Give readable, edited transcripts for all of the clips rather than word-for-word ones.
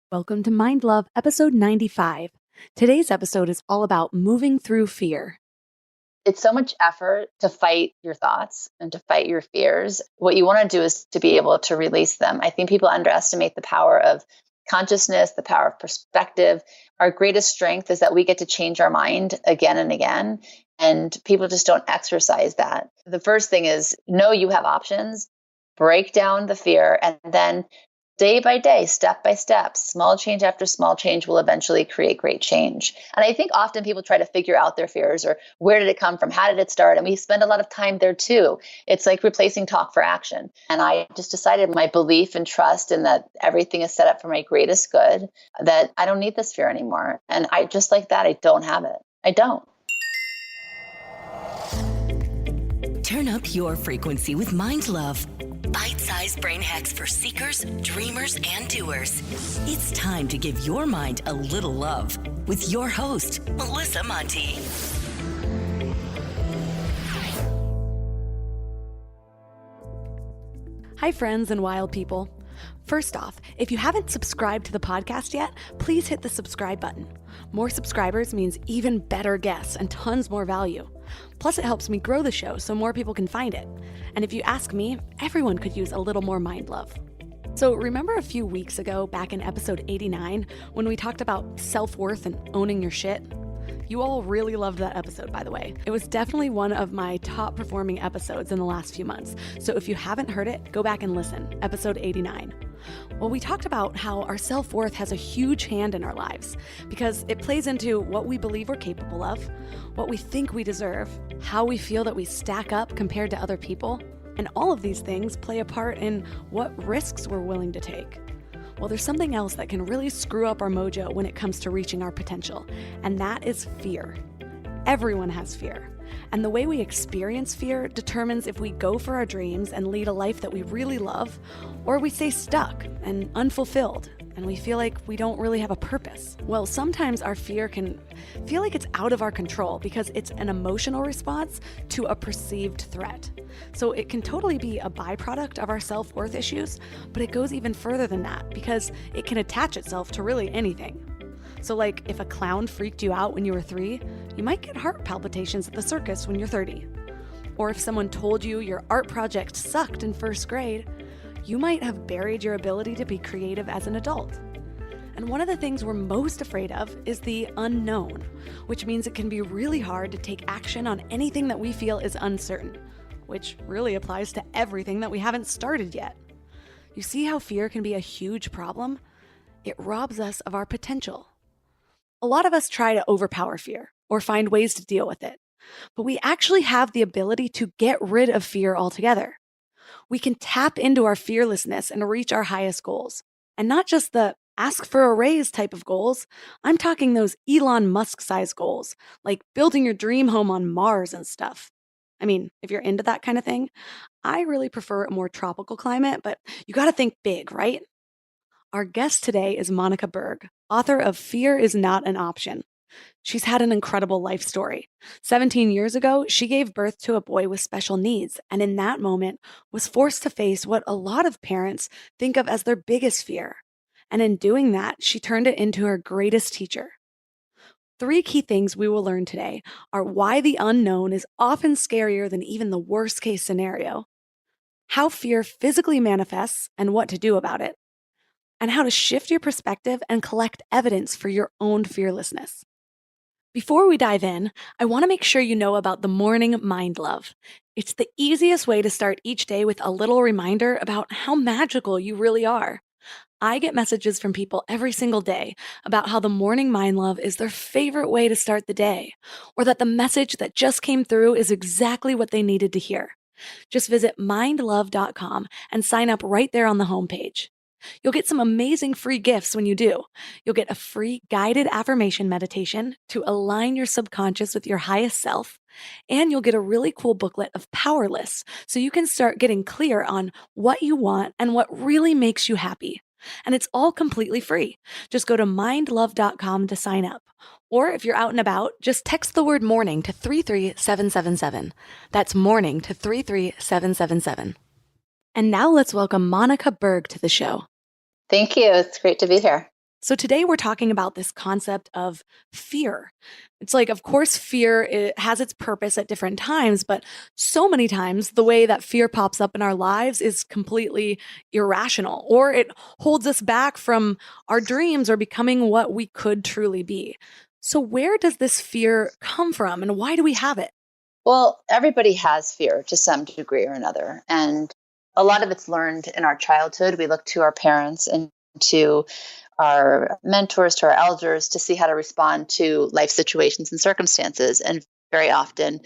Welcome to Mind Love, episode 95. Today's episode is all about moving through fear. It's so much effort to fight your thoughts and to fight your fears. What you want to do is to be able to release them. I think people underestimate the power of consciousness, the power of perspective. Our greatest strength is that we get to change our mind again and again, and people just don't exercise that. The first thing is know you have options, break down the fear, and then day by day, step by step, small change after small change will eventually create great change. And I think often people try to figure out their fears or where did it come from? How did it start? And we spend a lot of time there too. It's like replacing talk for action. And I just decided my belief and trust in that everything is set up for my greatest good, that I don't need this fear anymore. And I just like that, I don't have it. I don't. Turn up your frequency with Mind Love. Bite-sized brain hacks for seekers, dreamers, and doers. It's time to give your mind a little love with your host, Melissa Monti. Hi, friends and wild people. First off, if you haven't subscribed to the podcast yet, please hit the subscribe button. More subscribers means even better guests and tons more value. Plus, it helps me grow the show so more people can find it. And if you ask me, everyone could use a little more mind love. So remember a few weeks ago, back in episode 89, when we talked about self-worth and owning your shit? You all really loved that episode, by the way. It was definitely one of my top performing episodes in the last few months. So if you haven't heard it, go back and listen, episode 89. Well, we talked about how our self-worth has a huge hand in our lives because it plays into what we believe we're capable of, what we think we deserve, how we feel that we stack up compared to other people, and all of these things play a part in what risks we're willing to take. Well, there's something else that can really screw up our mojo when it comes to reaching our potential, and that is fear. Everyone has fear. And the way we experience fear determines if we go for our dreams and lead a life that we really love, or we stay stuck and unfulfilled, and we feel like we don't really have a purpose. Well, sometimes our fear can feel like it's out of our control because it's an emotional response to a perceived threat. So it can totally be a byproduct of our self-worth issues, but it goes even further than that because it can attach itself to really anything. So like if a clown freaked you out when you were 3, you might get heart palpitations at the circus when you're 30. Or if someone told you your art project sucked in first grade, you might have buried your ability to be creative as an adult. And one of the things we're most afraid of is the unknown, which means it can be really hard to take action on anything that we feel is uncertain, which really applies to everything that we haven't started yet. You see how fear can be a huge problem? It robs us of our potential. A lot of us try to overpower fear or find ways to deal with it, but we actually have the ability to get rid of fear altogether. We can tap into our fearlessness and reach our highest goals, and not just the ask for a raise type of goals. I'm talking those Elon Musk-sized goals, like building your dream home on Mars and stuff. I mean, if you're into that kind of thing, I really prefer a more tropical climate, but you got to think big, right? Our guest today is Monica Berg, author of Fear is Not an Option. She's had an incredible life story. 17 years ago, she gave birth to a boy with special needs, and in that moment was forced to face what a lot of parents think of as their biggest fear. And in doing that, she turned it into her greatest teacher. 3 key things we will learn today are why the unknown is often scarier than even the worst case scenario, how fear physically manifests and what to do about it, and how to shift your perspective and collect evidence for your own fearlessness. Before we dive in, I want to make sure you know about the Morning Mind Love. It's the easiest way to start each day with a little reminder about how magical you really are. I get messages from people every single day about how the Morning Mind Love is their favorite way to start the day, or that the message that just came through is exactly what they needed to hear. Just visit mindlove.com and sign up right there on the homepage. You'll get some amazing free gifts when you do. You'll get a free guided affirmation meditation to align your subconscious with your highest self, and you'll get a really cool booklet of power lists so you can start getting clear on what you want and what really makes you happy. And it's all completely free. Just go to mindlove.com to sign up. Or if you're out and about, just text the word morning to 33777. That's morning to 33777. And now let's welcome Monica Berg to the show. Thank you. It's great to be here. So today we're talking about this concept of fear. It's like, of course, fear it has its purpose at different times, but so many times the way that fear pops up in our lives is completely irrational, or it holds us back from our dreams or becoming what we could truly be. So where does this fear come from and why do we have it? Well, everybody has fear to some degree or another. And a lot of it's learned in our childhood. We look to our parents and to our mentors, to our elders to see how to respond to life situations and circumstances. And very often,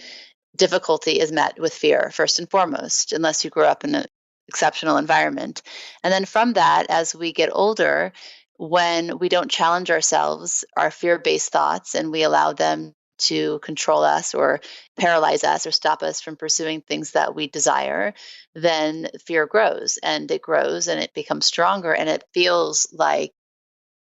difficulty is met with fear, first and foremost, unless you grew up in an exceptional environment. And then from that, as we get older, when we don't challenge ourselves, our fear based thoughts, and we allow them to control us or paralyze us or stop us from pursuing things that we desire, then fear grows and it becomes stronger and it feels like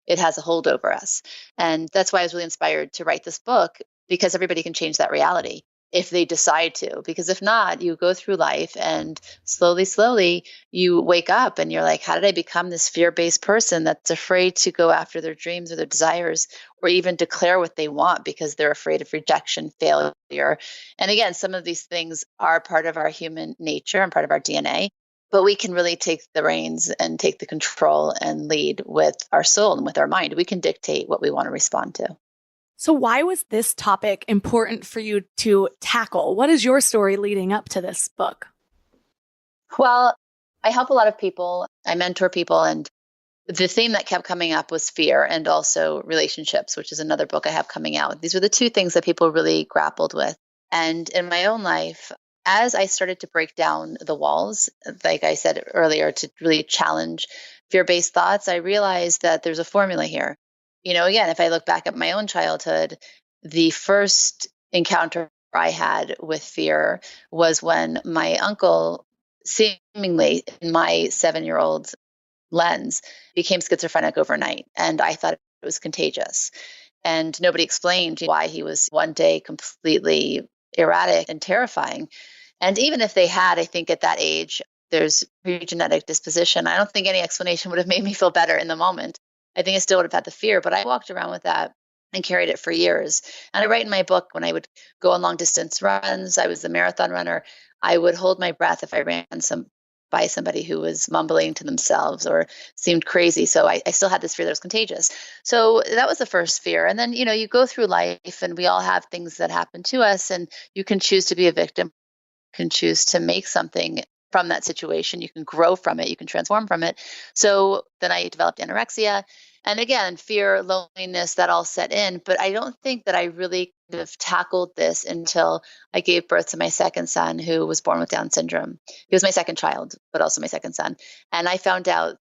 it has a hold over us. And that's why I was really inspired to write this book, because everybody can change that reality if they decide to. Because if not, you go through life and slowly, you wake up and you're like, how did I become this fear based person that's afraid to go after their dreams or their desires or even declare what they want because they're afraid of rejection, failure? And again, some of these things are part of our human nature and part of our DNA. But we can really take the reins and take the control and lead with our soul and with our mind. We can dictate what we want to respond to. So why was this topic important for you to tackle? What is your story leading up to this book? Well, I help a lot of people. I mentor people. And the theme that kept coming up was fear and also relationships, which is another book I have coming out. These were the two things that people really grappled with. And in my own life, as I started to break down the walls, like I said earlier, to really challenge fear-based thoughts, I realized that there's a formula here. Again, if I look back at my own childhood, the first encounter I had with fear was when my uncle, seemingly in my 7-year-old lens, became schizophrenic overnight. And I thought it was contagious. And nobody explained why he was one day completely erratic and terrifying. And even if they had, I think at that age, there's pre-genetic disposition. I don't think any explanation would have made me feel better in the moment. I think I still would have had the fear, but I walked around with that and carried it for years. And I write in my book, when I would go on long distance runs, I was a marathon runner, I would hold my breath if I ran by somebody who was mumbling to themselves or seemed crazy. So I still had this fear that was contagious. So that was the first fear. And then, you go through life and we all have things that happen to us, and you can choose to be a victim, can choose to make something from that situation. You can grow from it. You can transform from it. So then I developed anorexia. And again, fear, loneliness, that all set in. But I don't think that I really could have tackled this until I gave birth to my second son, who was born with Down syndrome. He was my second child, but also my second son. And I found out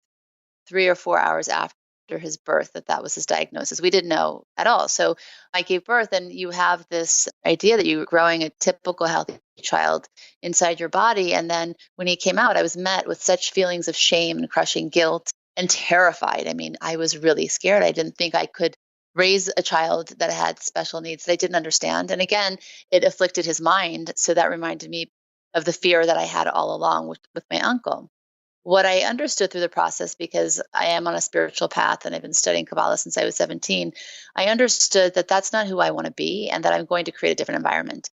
3 or 4 hours after his birth that was his diagnosis. We didn't know at all. So I gave birth, and you have this idea that you're growing a typical healthy child inside your body. And then when he came out, I was met with such feelings of shame and crushing guilt and terrified. I mean, I was really scared. I didn't think I could raise a child that had special needs that I didn't understand. And again, it afflicted his mind. So that reminded me of the fear that I had all along with my uncle. What I understood through the process, because I am on a spiritual path and I've been studying Kabbalah since I was 17, I understood that that's not who I want to be and that I'm going to create a different environment.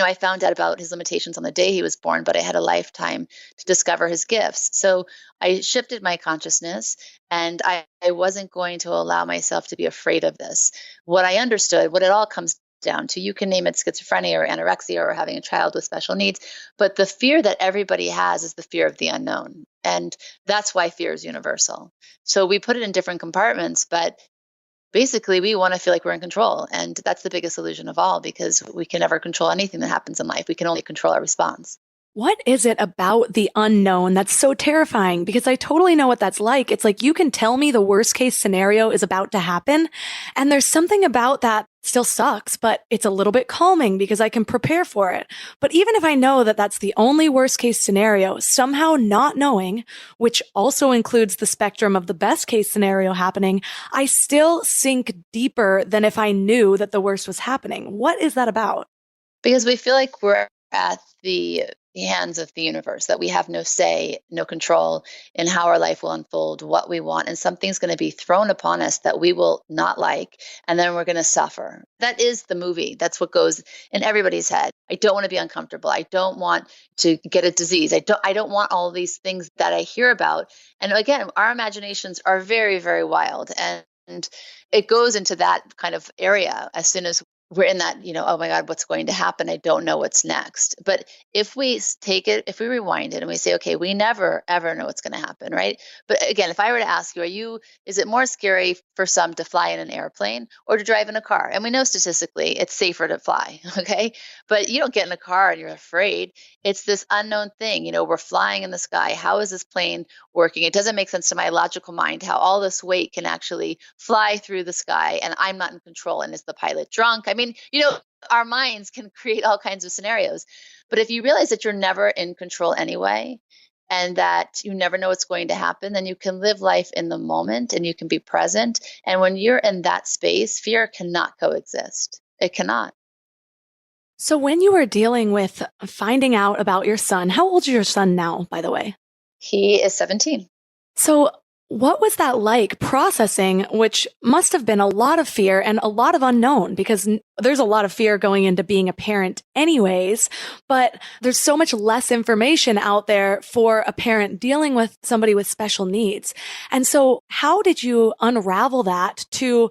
I found out about his limitations on the day he was born, but I had a lifetime to discover his gifts. So I shifted my consciousness, and I wasn't going to allow myself to be afraid of this. What I understood, what it all comes down to, you can name it schizophrenia or anorexia or having a child with special needs, but the fear that everybody has is the fear of the unknown. And that's why fear is universal. So we put it in different compartments, but basically we want to feel like we're in control. And that's the biggest illusion of all, because we can never control anything that happens in life. We can only control our response. What is it about the unknown that's so terrifying? Because I totally know what that's like. It's like you can tell me the worst case scenario is about to happen, and there's something about that still sucks, but it's a little bit calming because I can prepare for it. But even if I know that that's the only worst case scenario, somehow not knowing, which also includes the spectrum of the best case scenario happening, I still sink deeper than if I knew that the worst was happening. What is that about? Because we feel like we're at the the hands of the universe, that we have no say, no control in how our life will unfold, what we want, and something's going to be thrown upon us that we will not like, and then we're going to suffer. That is the movie. That's what goes in everybody's head. I don't want to be uncomfortable. I don't want to get a disease. I don't want all these things that I hear about. And again, our imaginations are very, very wild. And it goes into that kind of area as soon as we're in that, oh my God, what's going to happen? I don't know what's next. But if we take it, if we rewind it and we say, okay, we never, ever know what's going to happen, right? But again, if I were to ask you, is it more scary for some to fly in an airplane or to drive in a car? And we know statistically it's safer to fly, okay? But you don't get in a car and you're afraid. It's this unknown thing. We're flying in the sky. How is this plane working? It doesn't make sense to my logical mind how all this weight can actually fly through the sky and I'm not in control. And is the pilot drunk? I mean, our minds can create all kinds of scenarios. But if you realize that you're never in control anyway, and that you never know what's going to happen, then you can live life in the moment and you can be present. And when you're in that space, fear cannot coexist. It cannot. So when you were dealing with finding out about your son, how old is your son now, by the way? He is 17. So what was that like processing, which must have been a lot of fear and a lot of unknown, because there's a lot of fear going into being a parent anyways, but there's so much less information out there for a parent dealing with somebody with special needs. And so how did you unravel that to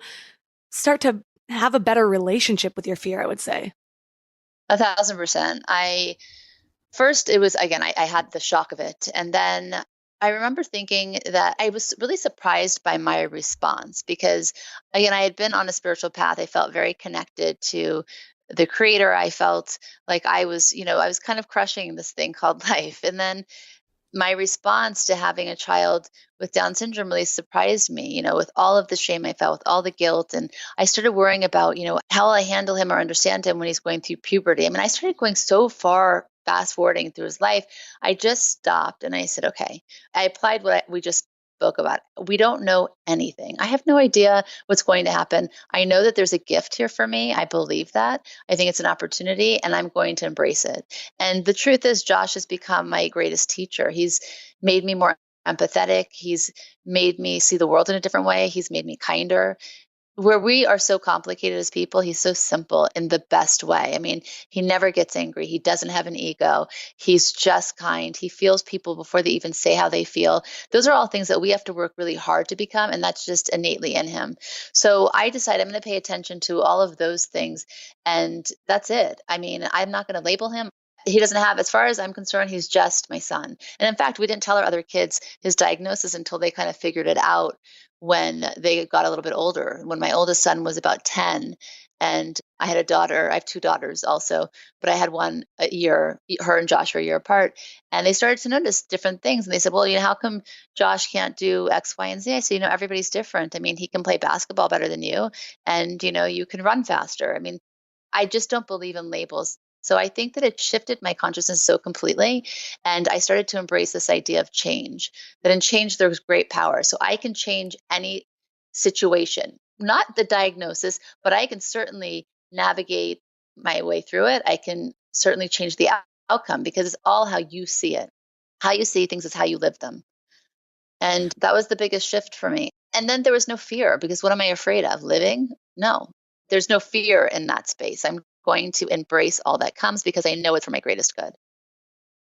start to have a better relationship with your fear, I would say? 1,000%. First, it was, again, I had the shock of it. And then I remember thinking that I was really surprised by my response because, again, I had been on a spiritual path. I felt very connected to the creator. I felt like I was kind of crushing this thing called life. And then my response to having a child with Down syndrome really surprised me, with all of the shame I felt, with all the guilt. And I started worrying about, how will I handle him or understand him when he's going through puberty? I mean, I started going so far fast forwarding through his life. I just stopped and I said, okay, I applied what we just spoke about. We don't know anything. I have no idea what's going to happen. I know that there's a gift here for me. I believe that. I think it's an opportunity and I'm going to embrace it. And the truth is, Josh has become my greatest teacher. He's made me more empathetic. He's made me see the world in a different way. He's made me kinder. Where we are so complicated as people, he's so simple in the best way. I mean, he never gets angry. He doesn't have an ego. He's just kind. He feels people before they even say how they feel. Those are all things that we have to work really hard to become, and that's just innately in him. So I decided I'm going to pay attention to all of those things, and that's it. I mean, I'm not going to label him. He doesn't have, as far as I'm concerned, he's just my son. And in fact, we didn't tell our other kids his diagnosis until they kind of figured it out when they got a little bit older. When my oldest son was about 10 and I had a daughter, I have two daughters also, but I had one a year, her and Josh are a year apart. And they started to notice different things. And they said, well, how come Josh can't do X, Y, and Z? I said, everybody's different. I mean, he can play basketball better than you. And, you can run faster. I mean, I just don't believe in labels. So I think that it shifted my consciousness so completely. And I started to embrace this idea of change, that in change, there's great power. So I can change any situation, not the diagnosis, but I can certainly navigate my way through it. I can certainly change the outcome because it's all how you see it. How you see things is how you live them. And that was the biggest shift for me. And then there was no fear because what am I afraid of? Living? No, there's no fear in that space. I'm going to embrace all that comes because I know it's for my greatest good.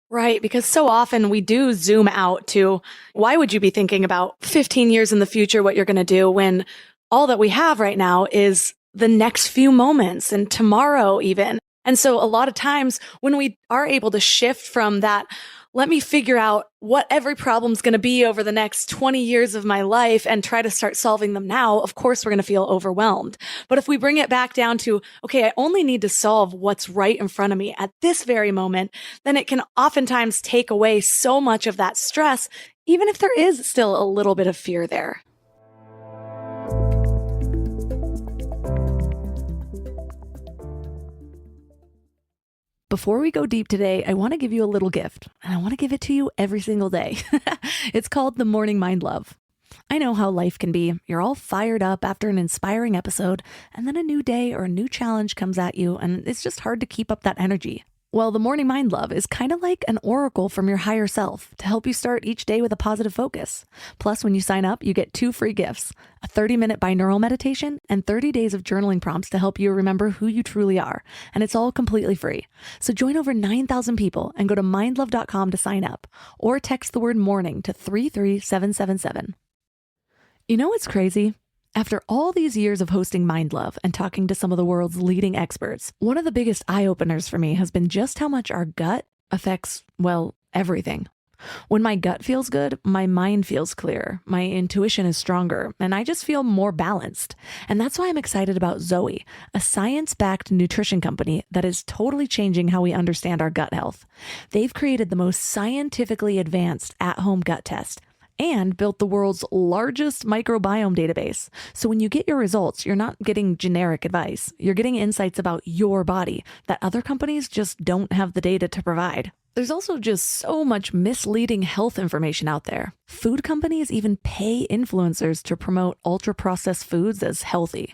Right, because so often we do zoom out to why would you be thinking about 15 years in the future what you're going to do when all that we have right now is the next few moments and tomorrow even. And so a lot of times when we are able to shift from that, let me figure out what every problem's going to be over the next 20 years of my life and try to start solving them now, of course, we're going to feel overwhelmed. But if we bring it back down to, okay, I only need to solve what's right in front of me at this very moment, then it can oftentimes take away so much of that stress, even if there is still a little bit of fear there. Before we go deep today, I want to give you a little gift, and I want to give it to you every single day. It's called the Morning Mind Love. I know how life can be. You're all fired up after an inspiring episode, and then a new day or a new challenge comes at you, and it's just hard to keep up that energy. Well, the Morning Mind Love is kind of like an oracle from your higher self to help you start each day with a positive focus. Plus, when you sign up, you get 2 free gifts, a 30-minute binaural meditation and 30 days of journaling prompts to help you remember who you truly are. And it's all completely free. So join over 9,000 people and go to mindlove.com to sign up or text the word morning to 33777. You know what's crazy? After all these years of hosting Mind Love and talking to some of the world's leading experts, one of the biggest eye-openers for me has been just how much our gut affects, well, everything. When my gut feels good, my mind feels clearer, my intuition is stronger, and I just feel more balanced. And that's why I'm excited about Zoe, a science-backed nutrition company that is totally changing how we understand our gut health. They've created the most scientifically advanced at-home gut test and built the world's largest microbiome database. So when you get your results, you're not getting generic advice. You're getting insights about your body that other companies just don't have the data to provide. There's also just so much misleading health information out there. Food companies even pay influencers to promote ultra-processed foods as healthy.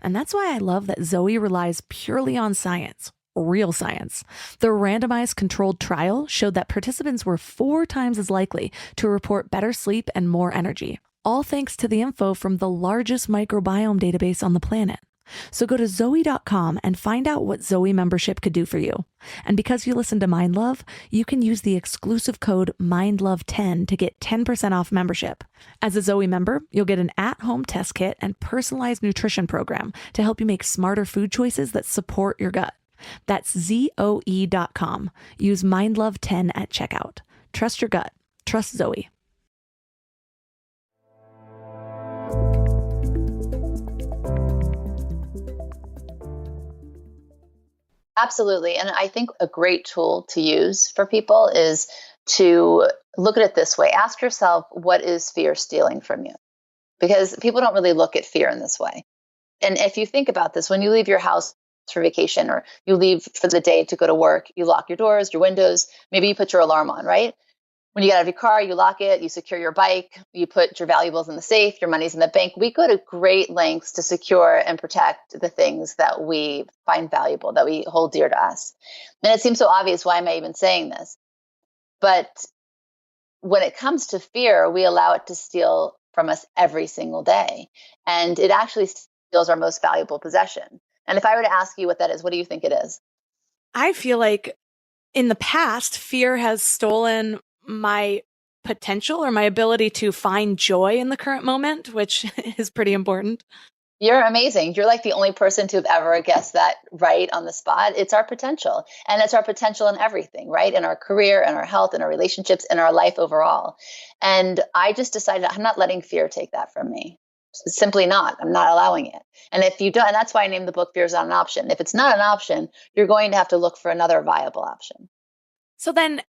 And that's why I love that Zoe relies purely on science. Real science. The randomized controlled trial showed that participants were 4 times as likely to report better sleep and more energy, all thanks to the info from the largest microbiome database on the planet. So go to Zoe.com and find out what Zoe membership could do for you. And because you listen to Mind Love, you can use the exclusive code MINDLOVE10 to get 10% off membership. As a Zoe member, you'll get an at-home test kit and personalized nutrition program to help you make smarter food choices that support your gut. That's Zoe.com. Use MindLove10 at checkout. Trust your gut. Trust Zoe. Absolutely. And I think a great tool to use for people is to look at it this way. Ask yourself, what is fear stealing from you? Because people don't really look at fear in this way. And if you think about this, when you leave your house for vacation or you leave for the day to go to work, you lock your doors, your windows, maybe you put your alarm on, right? When you get out of your car, you lock it, you secure your bike, you put your valuables in the safe, your money's in the bank. We go to great lengths to secure and protect the things that we find valuable, that we hold dear to us. And it seems so obvious, why am I even saying this? But when it comes to fear, we allow it to steal from us every single day. And it actually steals our most valuable possession. And if I were to ask you what that is, what do you think it is? I feel like in the past, fear has stolen my potential or my ability to find joy in the current moment, which is pretty important. You're amazing. You're like the only person to have ever guessed that right on the spot. It's our potential. And it's our potential in everything, right? In our career, in our health, in our relationships, in our life overall. And I just decided I'm not letting fear take that from me. Simply not. I'm not allowing it. And if you don't, and that's why I named the book Fear is Not an Option. If it's not an option, you're going to have to look for another viable option. So then,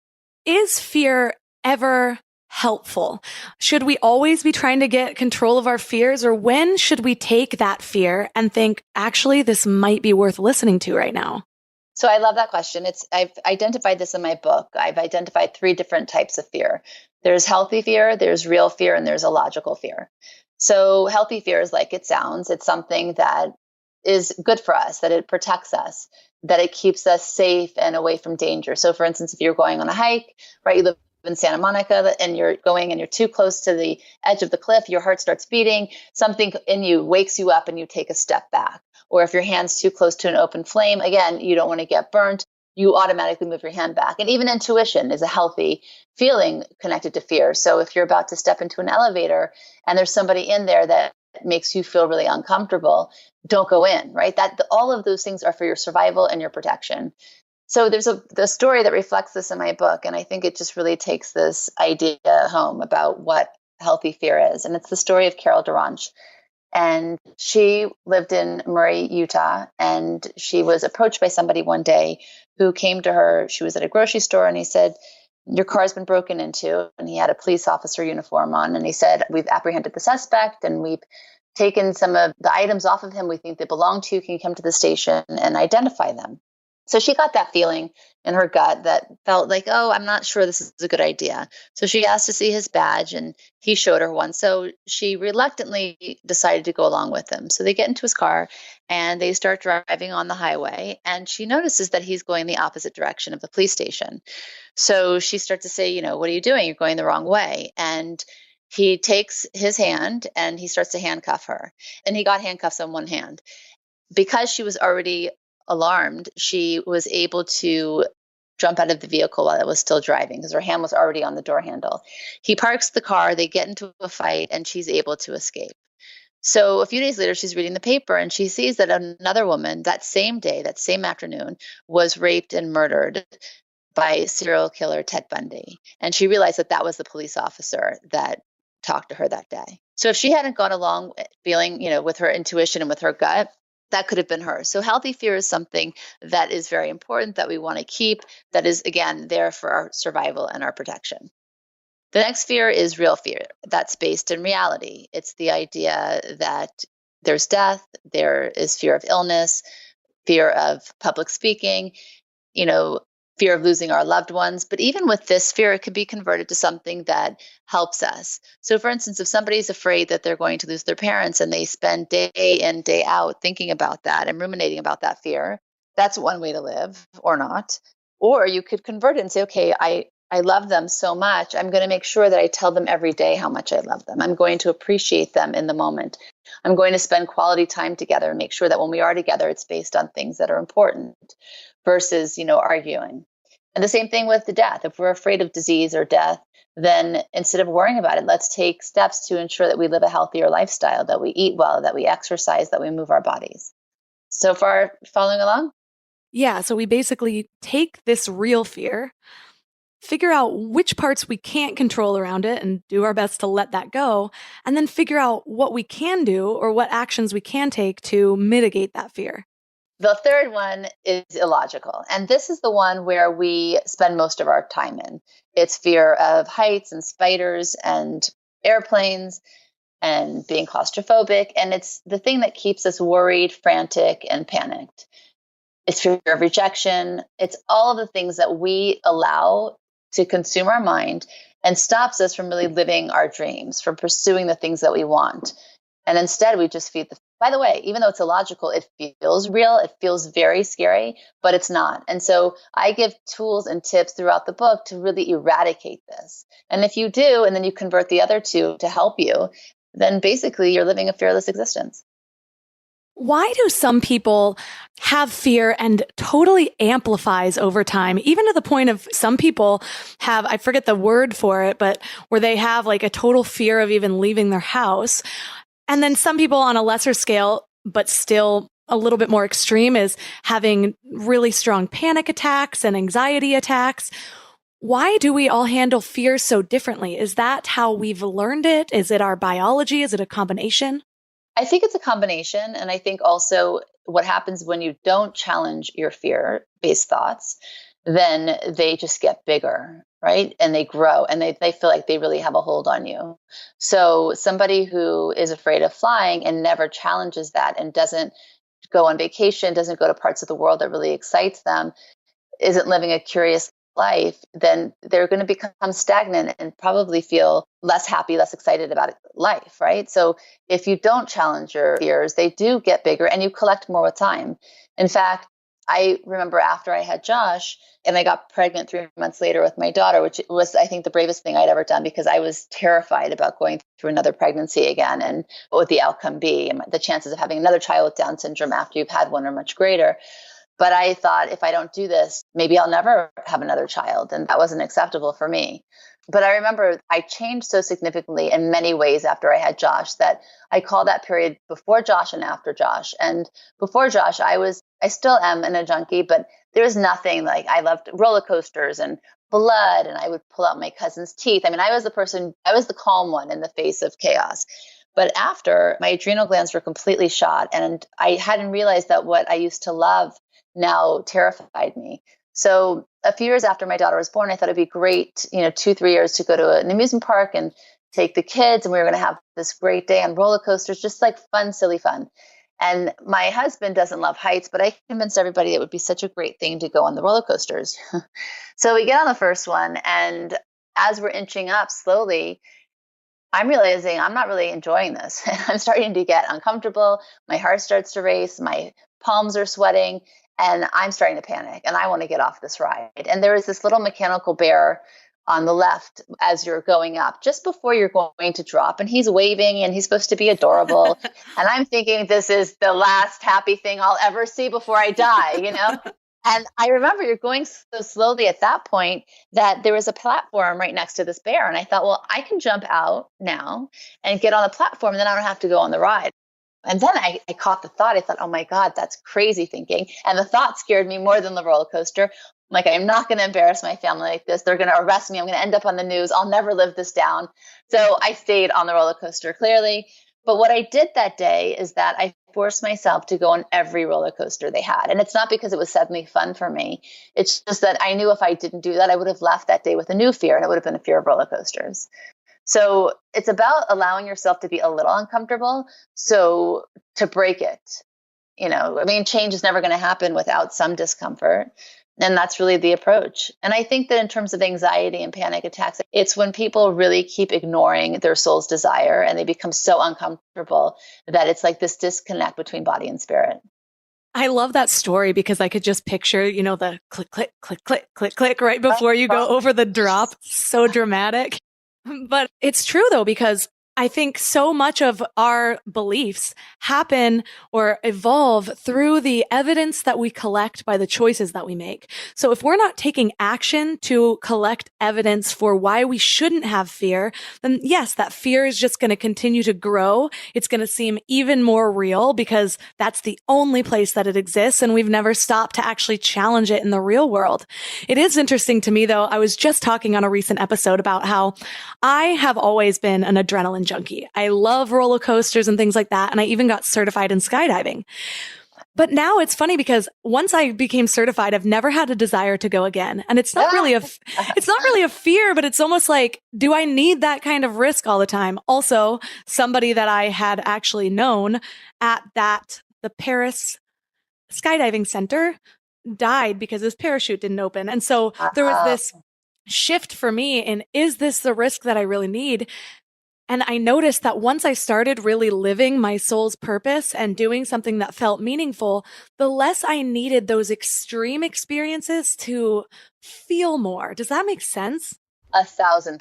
is fear ever helpful? Should we always be trying to get control of our fears, or when should we take that fear and think, actually, this might be worth listening to right now? So I love that question. I've identified this in my book. I've identified 3 different types of fear. There's healthy fear, there's real fear, and there's illogical fear. So healthy fear is like it sounds. It's something that is good for us, that it protects us, that it keeps us safe and away from danger. So for instance, if you're going on a hike, right, you live in Santa Monica and you're going and you're too close to the edge of the cliff, your heart starts beating, something in you wakes you up and you take a step back. Or if your hand's too close to an open flame, again, you don't want to get burnt, you automatically move your hand back. And even intuition is a healthy feeling connected to fear. So if you're about to step into an elevator and there's somebody in there that makes you feel really uncomfortable, don't go in, right? All of those things are for your survival and your protection. So there's the story that reflects this in my book. And I think it just really takes this idea home about what healthy fear is. And it's the story of Carol Durange. And she lived in Murray, Utah, and she was approached by somebody one day who came to her. She was at a grocery store and he said, your car's been broken into. And he had a police officer uniform on. And he said, we've apprehended the suspect and we've taken some of the items off of him we think they belong to you. Can you come to the station and identify them? So she got that feeling in her gut that felt like, oh, I'm not sure this is a good idea. So she asked to see his badge and he showed her one. So she reluctantly decided to go along with him. So they get into his car and they start driving on the highway. And she notices that he's going the opposite direction of the police station. So she starts to say, what are you doing? You're going the wrong way. And he takes his hand and he starts to handcuff her. And he got handcuffs on one hand. Because she was already alarmed, she was able to jump out of the vehicle while it was still driving because her hand was already on the door handle. He parks the car, they get into a fight, and she's able to escape. So a few days later, she's reading the paper and she sees that another woman that same day, that same afternoon, was raped and murdered by serial killer Ted Bundy. And she realized that that was the police officer that talked to her that day. So if she hadn't gone along feeling, with her intuition and with her gut, that could have been her. So healthy fear is something that is very important that we want to keep, that is, again, there for our survival and our protection. The next fear is real fear. That's based in reality. It's the idea that there's death, there is fear of illness, fear of public speaking, fear of losing our loved ones. But even with this fear, it can be converted to something that helps us. So for instance, if somebody's afraid that they're going to lose their parents and they spend day in, day out thinking about that and ruminating about that fear, that's one way to live, or not. Or you could convert it and say, okay, I love them so much. I'm going to make sure that I tell them every day how much I love them. I'm going to appreciate them in the moment. I'm going to spend quality time together and make sure that when we are together, it's based on things that are important versus, arguing. And the same thing with the death. If we're afraid of disease or death, then instead of worrying about it, let's take steps to ensure that we live a healthier lifestyle, that we eat well, that we exercise, that we move our bodies. So far, following along? Yeah, so we basically take this real fear, figure out which parts we can't control around it and do our best to let that go, and then figure out what we can do or what actions we can take to mitigate that fear. The third one is illogical. And this is the one where we spend most of our time in. It's fear of heights and spiders and airplanes and being claustrophobic. And it's the thing that keeps us worried, frantic, and panicked. It's fear of rejection. It's all of the things that we allow to consume our mind and stops us from really living our dreams, from pursuing the things that we want. And instead, we just feed the. By the way, even though it's illogical, it feels real. It feels very scary, but it's not. And so I give tools and tips throughout the book to really eradicate this. And if you do, and then you convert the other two to help you, then basically you're living a fearless existence. Why do some people have fear and totally amplifies over time, even to the point of some people have, I forget the word for it, but where they have like a total fear of even leaving their house? And then some people on a lesser scale, but still a little bit more extreme, is having really strong panic attacks and anxiety attacks. Why do we all handle fear so differently? Is that how we've learned it? Is it our biology? Is it a combination? I think it's a combination. And I think also what happens when you don't challenge your fear-based thoughts, then they just get bigger, right? And they grow and they feel like they really have a hold on you. So somebody who is afraid of flying and never challenges that and doesn't go on vacation, doesn't go to parts of the world that really excites them, isn't living a curious life, then they're going to become stagnant and probably feel less happy, less excited about life, right? So if you don't challenge your fears, they do get bigger and you collect more with time. In fact, I remember after I had Josh and I got pregnant 3 months later with my daughter, which was, I think, the bravest thing I'd ever done because I was terrified about going through another pregnancy again and what would the outcome be. And the chances of having another child with Down syndrome after you've had one are much greater. But I thought, if I don't do this, maybe I'll never have another child. And that wasn't acceptable for me. But I remember I changed so significantly in many ways after I had Josh that I call that period before Josh and after Josh. And before Josh, I still am a junkie, but there was nothing like, I loved roller coasters and blood, and I would pull out my cousin's teeth. I mean, I was the calm one in the face of chaos. But after, my adrenal glands were completely shot, and I hadn't realized that what I used to love now terrified me. So a few years after my daughter was born, I thought it'd be great, 2-3 years to go to an amusement park and take the kids, and we were going to have this great day on roller coasters, just like fun, silly fun. And my husband doesn't love heights, but I convinced everybody it would be such a great thing to go on the roller coasters. So we get on the first one, and as we're inching up slowly, I'm realizing I'm not really enjoying this. And I'm starting to get uncomfortable. My heart starts to race. My palms are sweating, and I'm starting to panic, and I want to get off this ride. And there is this little mechanical bear on the left as you're going up, just before you're going to drop. And he's waving, and he's supposed to be adorable. And I'm thinking, this is the last happy thing I'll ever see before I die, you know? And I remember you're going so slowly at that point that there was a platform right next to this bear. And I thought, well, I can jump out now and get on the platform, and then I don't have to go on the ride. And then I caught the thought. I thought, oh my God, that's crazy thinking. And the thought scared me more than the roller coaster. Like, I'm not going to embarrass my family like this. They're going to arrest me. I'm going to end up on the news. I'll never live this down. So I stayed on the roller coaster, clearly. But what I did that day is that I forced myself to go on every roller coaster they had. And it's not because it was suddenly fun for me. It's just that I knew if I didn't do that, I would have left that day with a new fear, and it would have been a fear of roller coasters. So it's about allowing yourself to be a little uncomfortable, so to break it. You know, I mean, change is never going to happen without some discomfort. And that's really the approach. And I think that in terms of anxiety and panic attacks, it's when people really keep ignoring their soul's desire, and they become so uncomfortable that it's like this disconnect between body and spirit. I love that story because I could just picture, the click, click, click, click, click, click right before you go over the drop. So dramatic. But it's true though, because I think so much of our beliefs happen or evolve through the evidence that we collect by the choices that we make. So if we're not taking action to collect evidence for why we shouldn't have fear, then yes, that fear is just going to continue to grow. It's going to seem even more real because that's the only place that it exists, and we've never stopped to actually challenge it in the real world. It is interesting to me though. I was just talking on a recent episode about how I have always been an adrenaline junkie. I love roller coasters and things like that. And I even got certified in skydiving. But now it's funny because once I became certified, I've never had a desire to go again. And it's not really a fear, but it's almost like, do I need that kind of risk all the time? Also, somebody that I had actually known at the Paris skydiving center died because his parachute didn't open. And so there was this shift for me in, is this the risk that I really need? And I noticed that once I started really living my soul's purpose and doing something that felt meaningful, the less I needed those extreme experiences to feel more. Does that make sense? 1,000%.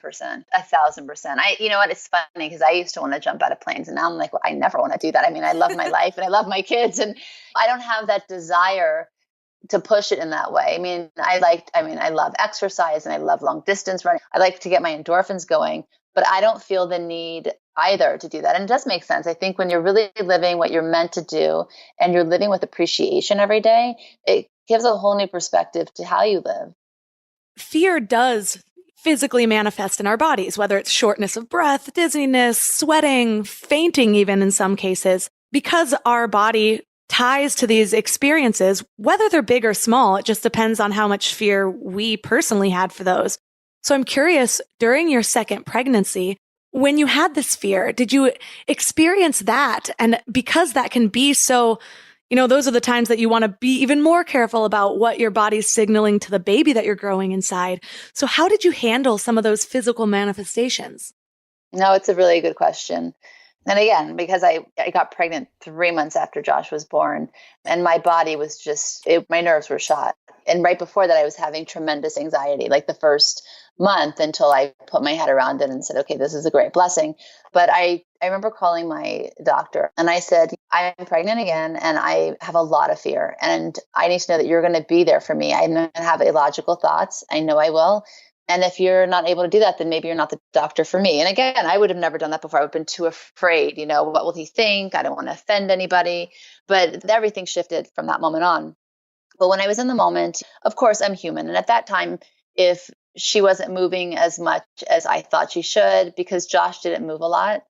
1,000%. You know what? It's funny because I used to want to jump out of planes, and now I'm like, well, I never want to do that. I mean, I love my life and I love my kids, and I don't have that desire to push it in that way. I mean, I love exercise and I love long distance running. I like to get my endorphins going, but I don't feel the need either to do that. And it does make sense. I think when you're really living what you're meant to do and you're living with appreciation every day, it gives a whole new perspective to how you live. Fear does physically manifest in our bodies, whether it's shortness of breath, dizziness, sweating, fainting even in some cases, because our body ties to these experiences, whether they're big or small. It just depends on how much fear we personally had for those. So I'm curious, during your second pregnancy, when you had this fear, did you experience that? And because that can be so, those are the times that you want to be even more careful about what your body's signaling to the baby that you're growing inside. So how did you handle some of those physical manifestations? No, it's a really good question. And again, because I got pregnant 3 months after Josh was born, and my body was my nerves were shot. And right before that, I was having tremendous anxiety, like the first month, until I put my head around it and said, okay, this is a great blessing. But I remember calling my doctor and I said, I'm pregnant again and I have a lot of fear. And I need to know that you're going to be there for me. I'm going to have illogical thoughts. I know I will. And if you're not able to do that, then maybe you're not the doctor for me. And again, I would have never done that before. I would have been too afraid. What will he think? I don't want to offend anybody. But everything shifted from that moment on. But when I was in the moment, of course, I'm human. And at that time, if she wasn't moving as much as I thought she should, because Josh didn't move a lot.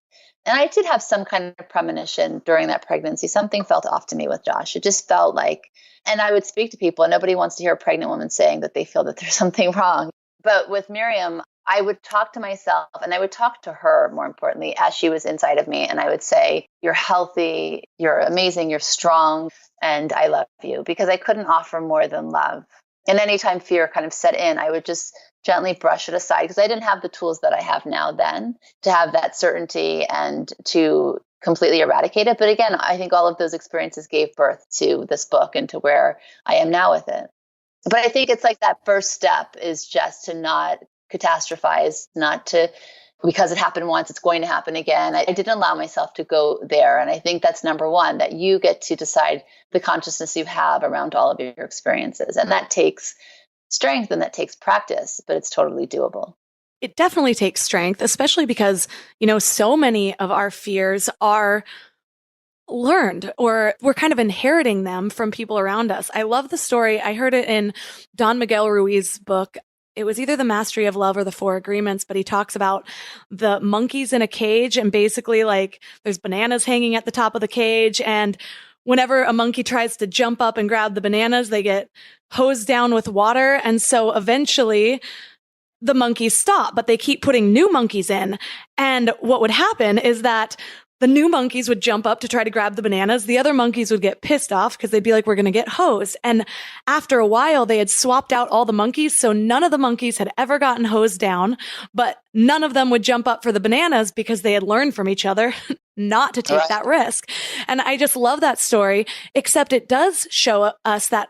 And I did have some kind of premonition during that pregnancy. Something felt off to me with Josh. It just felt like, and I would speak to people, and nobody wants to hear a pregnant woman saying that they feel that there's something wrong. But with Miriam, I would talk to myself, and I would talk to her, more importantly, as she was inside of me. And I would say, you're healthy, you're amazing, you're strong, and I love you, because I couldn't offer more than love. And anytime fear kind of set in, I would just gently brush it aside, because I didn't have the tools that I have now then to have that certainty and to completely eradicate it. But again, I think all of those experiences gave birth to this book and to where I am now with it. But I think it's like that first step is just to not catastrophize, not to, because it happened once, it's going to happen again. I didn't allow myself to go there. And I think that's number one, that you get to decide the consciousness you have around all of your experiences. And that takes strength and that takes practice, but it's totally doable. It definitely takes strength, especially because, so many of our fears are learned, or we're kind of inheriting them from people around us. I love the story. I heard it in Don Miguel Ruiz's book. It was either The Mastery of Love or The Four Agreements, but he talks about the monkeys in a cage, and basically like there's bananas hanging at the top of the cage. And whenever a monkey tries to jump up and grab the bananas, they get hosed down with water. And so eventually the monkeys stop, but they keep putting new monkeys in. And what would happen is that the new monkeys would jump up to try to grab the bananas. The other monkeys would get pissed off because they'd be like, we're going to get hosed. And after a while, they had swapped out all the monkeys. So none of the monkeys had ever gotten hosed down, but none of them would jump up for the bananas because they had learned from each other not to take that risk. And I just love that story, except it does show us that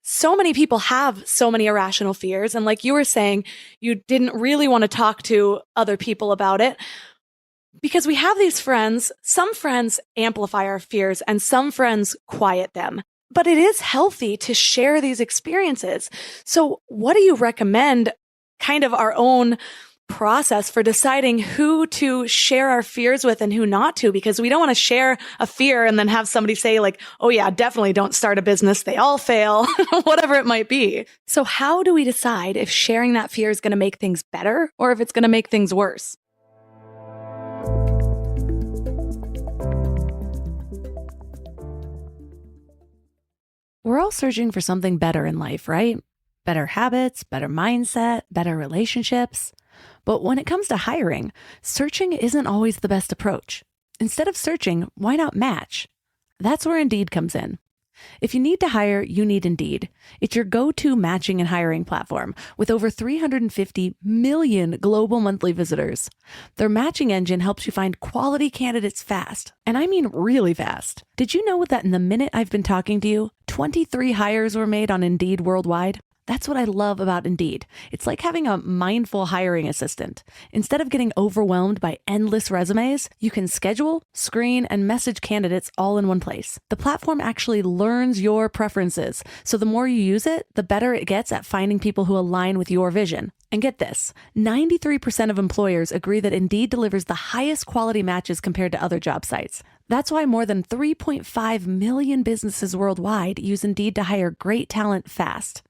so many people have so many irrational fears. And like you were saying, you didn't really want to talk to other people about it because we have these friends. Some friends amplify our fears and some friends quiet them. But it is healthy to share these experiences. So what do you recommend, kind of our own process for deciding who to share our fears with and who not to? Because we don't want to share a fear and then have somebody say like, oh yeah, definitely don't start a business. They all fail, whatever it might be. So how do we decide if sharing that fear is going to make things better or if it's going to make things worse? We're all searching for something better in life, right? Better habits, better mindset, better relationships. But when it comes to hiring, searching isn't always the best approach. Instead of searching, why not match? That's where Indeed comes in. If you need to hire, you need Indeed. It's your go-to matching and hiring platform with over 350 million global monthly visitors. Their matching engine helps you find quality candidates fast. And I mean really fast. Did you know that in the minute I've been talking to you, 23 hires were made on Indeed worldwide? That's what I love about Indeed. It's like having a mindful hiring assistant. Instead of getting overwhelmed by endless resumes, you can schedule, screen, and message candidates all in one place. The platform actually learns your preferences, so the more you use it, the better it gets at finding people who align with your vision. And get this, 93% of employers agree that Indeed delivers the highest quality matches compared to other job sites. That's why more than 3.5 million businesses worldwide use Indeed to hire great talent fast.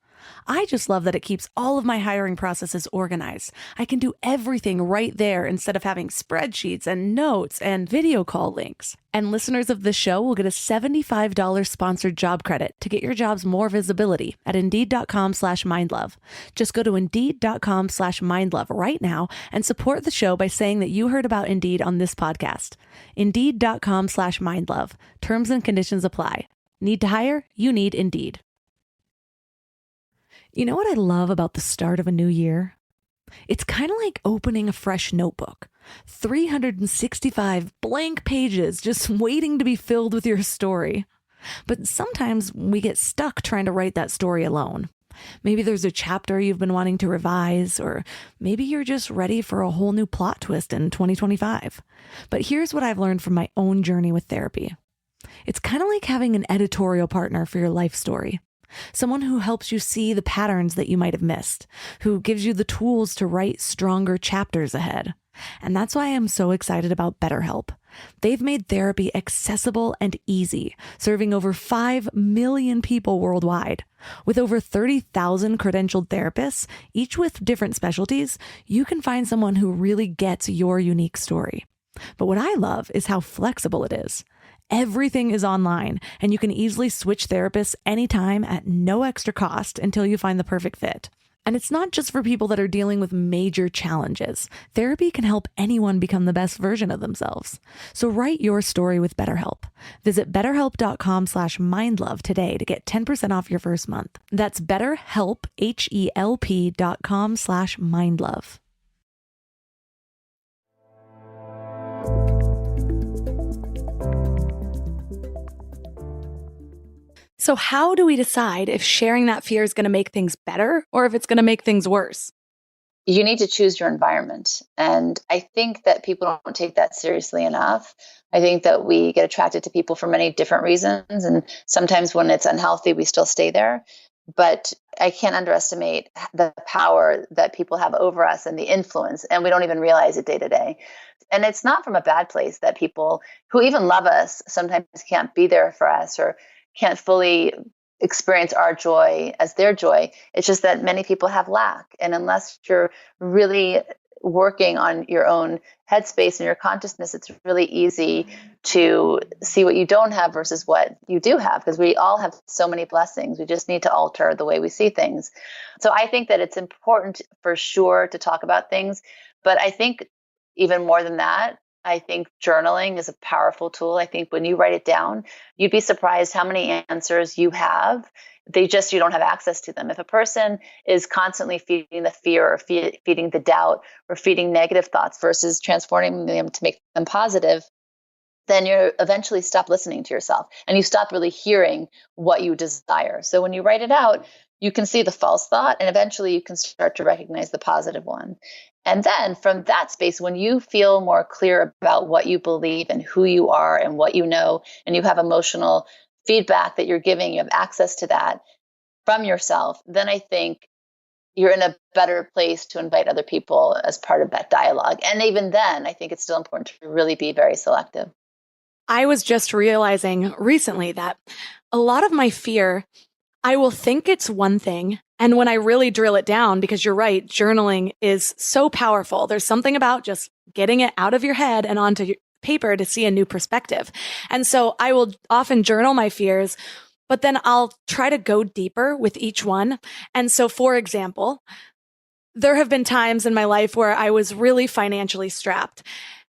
I just love that it keeps all of my hiring processes organized. I can do everything right there instead of having spreadsheets and notes and video call links. And listeners of this show will get a $75 sponsored job credit to get your jobs more visibility at Indeed.com/mindlove. Just go to Indeed.com/mindlove right now and support the show by saying that you heard about Indeed on this podcast. Indeed.com/mindlove. Terms and conditions apply. Need to hire? You need Indeed. You know what I love about the start of a new year? It's kind of like opening a fresh notebook. 365 blank pages just waiting to be filled with your story. But sometimes we get stuck trying to write that story alone. Maybe there's a chapter you've been wanting to revise, or maybe you're just ready for a whole new plot twist in 2025. But here's what I've learned from my own journey with therapy. It's kind of like having an editorial partner for your life story. Someone who helps you see the patterns that you might have missed, who gives you the tools to write stronger chapters ahead. And that's why I'm so excited about BetterHelp. They've made therapy accessible and easy, serving over 5 million people worldwide. With over 30,000 credentialed therapists, each with different specialties, you can find someone who really gets your unique story. But what I love is how flexible it is. Everything is online, and you can easily switch therapists anytime at no extra cost until you find the perfect fit. And it's not just for people that are dealing with major challenges. Therapy can help anyone become the best version of themselves. So write your story with BetterHelp. Visit betterhelp.com/mindlove today to get 10% off your first month. That's BetterHelp, HELP.com/mindlove. So how do we decide if sharing that fear is going to make things better or if it's going to make things worse? You need to choose your environment. And I think that people don't take that seriously enough. I think that we get attracted to people for many different reasons. And sometimes when it's unhealthy, we still stay there. But I can't underestimate the power that people have over us and the influence. And we don't even realize it day to day. And it's not from a bad place that people who even love us sometimes can't be there for us or can't fully experience our joy as their joy. It's just that many people have lack. And unless you're really working on your own headspace and your consciousness, it's really easy to see what you don't have versus what you do have, because we all have so many blessings. We just need to alter the way we see things. So I think that it's important for sure to talk about things. But I think even more than that, I think journaling is a powerful tool. I think when you write it down, you'd be surprised how many answers you have. You don't have access to them. If a person is constantly feeding the fear or feeding the doubt or feeding negative thoughts versus transforming them to make them positive, then you eventually stop listening to yourself and you stop really hearing what you desire. So when you write it out, you can see the false thought and eventually you can start to recognize the positive one. And then from that space, when you feel more clear about what you believe and who you are and what you know, and you have emotional feedback that you're giving, you have access to that from yourself, then I think you're in a better place to invite other people as part of that dialogue. And even then, I think it's still important to really be very selective. I was just realizing recently that a lot of my fear, I will think it's one thing. And when I really drill it down, because you're right, journaling is so powerful. There's something about just getting it out of your head and onto your paper to see a new perspective. And so I will often journal my fears, but then I'll try to go deeper with each one. And so, for example, there have been times in my life where I was really financially strapped.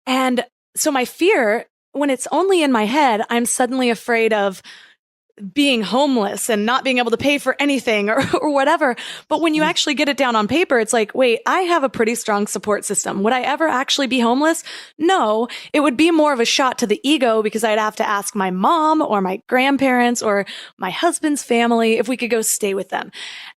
And so my fear, when it's only in my head, I'm suddenly afraid of being homeless and not being able to pay for anything or whatever. But when you actually get it down on paper, it's like, wait, I have a pretty strong support system. Would I ever actually be homeless? No, it would be more of a shot to the ego because I'd have to ask my mom or my grandparents or my husband's family if we could go stay with them.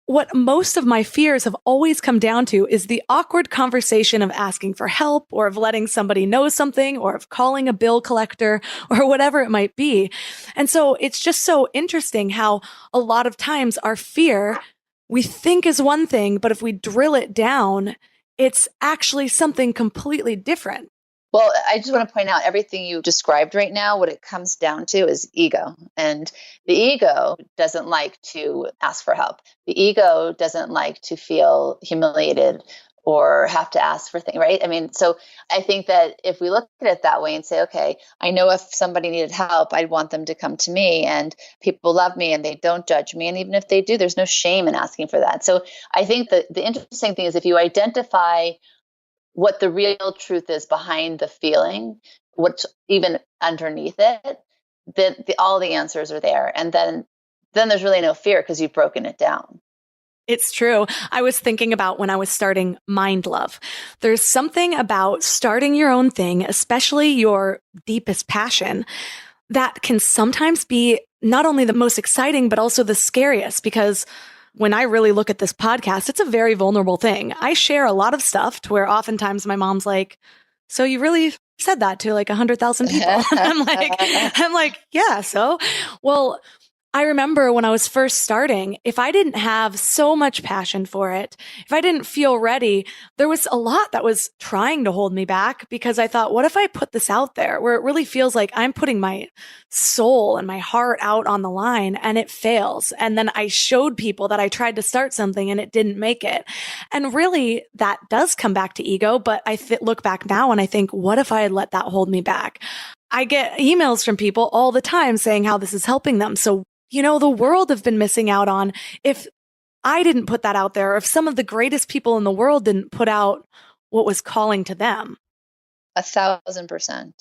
What most of my fears have always come down to is the awkward conversation of asking for help or of letting somebody know something or of calling a bill collector or whatever it might be. And so it's just so interesting how a lot of times our fear we think is one thing, but if we drill it down, it's actually something completely different. Well, I just want to point out everything you described right now, what it comes down to is ego. And the ego doesn't like to ask for help. The ego doesn't like to feel humiliated or have to ask for things, right? I mean, so I think that if we look at it that way and say, okay, I know if somebody needed help, I'd want them to come to me and people love me and they don't judge me. And even if they do, there's no shame in asking for that. So I think that the interesting thing is if you identify what the real truth is behind the feeling, what's even underneath it, then all the answers are there. And then there's really no fear because you've broken it down. It's true. I was thinking about when I was starting Mind Love. There's something about starting your own thing, especially your deepest passion, that can sometimes be not only the most exciting, but also the scariest because when I really look at this podcast, it's a very vulnerable thing. I share a lot of stuff to where oftentimes my mom's like, so you really said that to like 100,000 people. I'm like, yeah. So, well, I remember when I was first starting, if I didn't have so much passion for it, if I didn't feel ready, there was a lot that was trying to hold me back because I thought, what if I put this out there where it really feels like I'm putting my soul and my heart out on the line and it fails. And then I showed people that I tried to start something and it didn't make it. And really that does come back to ego. But I look back now and I think, what if I had let that hold me back? I get emails from people all the time saying how this is helping them. So the world have been missing out on if I didn't put that out there, or if some of the greatest people in the world didn't put out what was calling to them. 1,000%.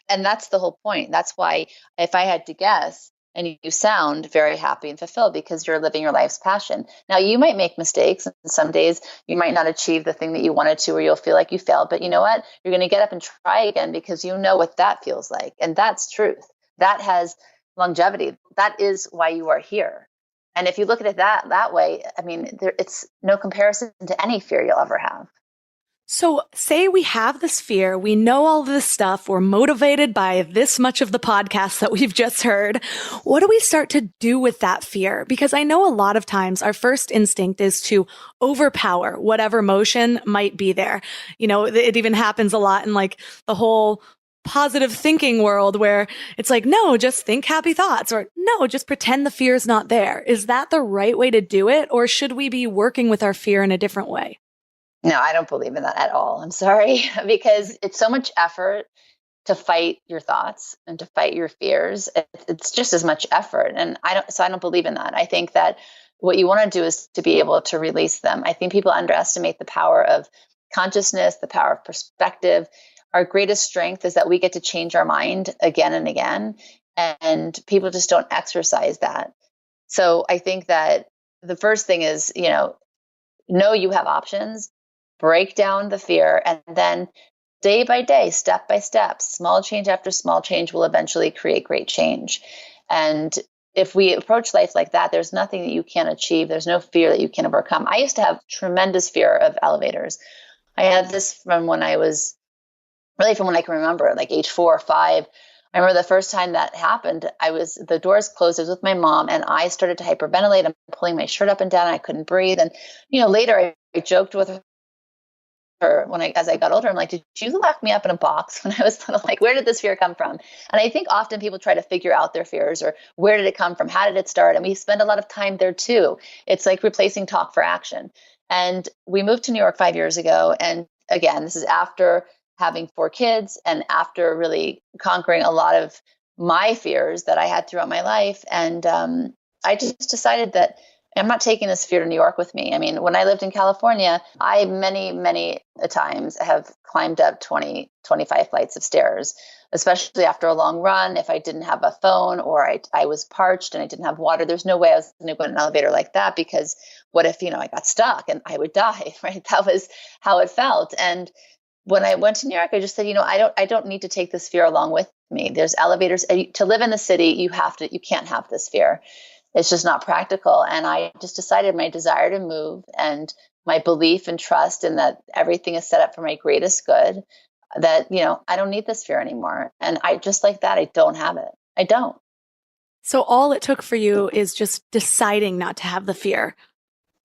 And that's the whole point. That's why, if I had to guess, and you sound very happy and fulfilled because you're living your life's passion. Now, you might make mistakes, and some days you might not achieve the thing that you wanted to, or you'll feel like you failed. But you know what? You're going to get up and try again because you know what that feels like. And that's truth. That has longevity. That is why you are here. And if you look at it that way, I mean, it's no comparison to any fear you'll ever have. So say we have this fear, we know all this stuff, we're motivated by this much of the podcast that we've just heard. What do we start to do with that fear? Because I know a lot of times our first instinct is to overpower whatever emotion might be there. You know, it even happens a lot in like the whole positive thinking world where it's like, no, just think happy thoughts, or no, just pretend the fear is not there. Is that the right way to do it? Or should we be working with our fear in a different way? No, I don't believe in that at all. I'm sorry, because it's so much effort to fight your thoughts and to fight your fears. It's just as much effort. And I don't believe in that. I think that what you want to do is to be able to release them. I think people underestimate the power of consciousness, the power of perspective. Our greatest strength is that we get to change our mind again and again. And people just don't exercise that. So I think that the first thing is, know you have options. Break down the fear, and then day by day, step by step, small change after small change will eventually create great change. And if we approach life like that, there's nothing that you can't achieve. There's no fear that you can overcome. I used to have tremendous fear of elevators. I had this from when I can remember, like age 4 or 5. I remember the first time that happened, the doors closed. I was with my mom, and I started to hyperventilate. I'm pulling my shirt up and down. I couldn't breathe. And, later I joked with her as I got older. I'm like, did you lock me up in a box when I was little? Like, where did this fear come from? And I think often people try to figure out their fears, or where did it come from? How did it start? And we spend a lot of time there too. It's like replacing talk for action. And we moved to New York 5 years ago. And again, this is after having 4 kids and after really conquering a lot of my fears that I had throughout my life. And I just decided that I'm not taking this fear to New York with me. I mean, when I lived in California, I many times have climbed up 20, 25 flights of stairs, especially after a long run. If I didn't have a phone, or I was parched and I didn't have water, there's no way I was going to go in an elevator like that, because what if, I got stuck and I would die, right? That was how it felt. And when I went to New York, I just said, I don't need to take this fear along with me. There's elevators. To live in the city, you can't have this fear. It's just not practical. And I just decided my desire to move and my belief and trust in that everything is set up for my greatest good, that, I don't need this fear anymore. And I just like that, I don't have it. I don't. So all it took for you is just deciding not to have the fear.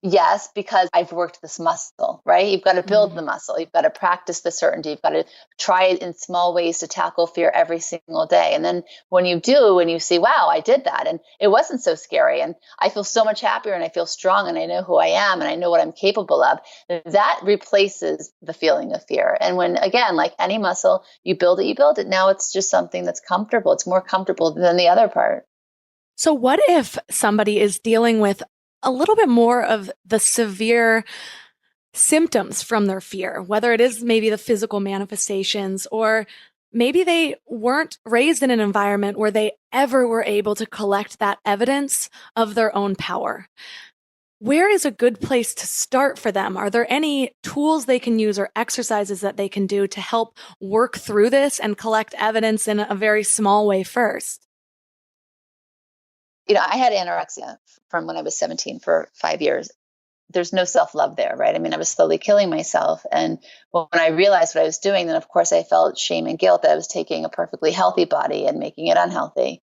Yes, because I've worked this muscle, right? You've got to build the muscle. You've got to practice the certainty. You've got to try it in small ways to tackle fear every single day. And then when you do, and you see, wow, I did that, and it wasn't so scary, and I feel so much happier, and I feel strong, and I know who I am, and I know what I'm capable of, that replaces the feeling of fear. And when, again, like any muscle, you build it. Now it's just something that's comfortable. It's more comfortable than the other part. So what if somebody is dealing with a little bit more of the severe symptoms from their fear, whether it is maybe the physical manifestations, or maybe they weren't raised in an environment where they ever were able to collect that evidence of their own power? Where is a good place to start for them? Are there any tools they can use or exercises that they can do to help work through this and collect evidence in a very small way first? I had anorexia from when I was 17 for 5 years. There's no self-love there, right? I mean, I was slowly killing myself. And when I realized what I was doing, then of course I felt shame and guilt that I was taking a perfectly healthy body and making it unhealthy.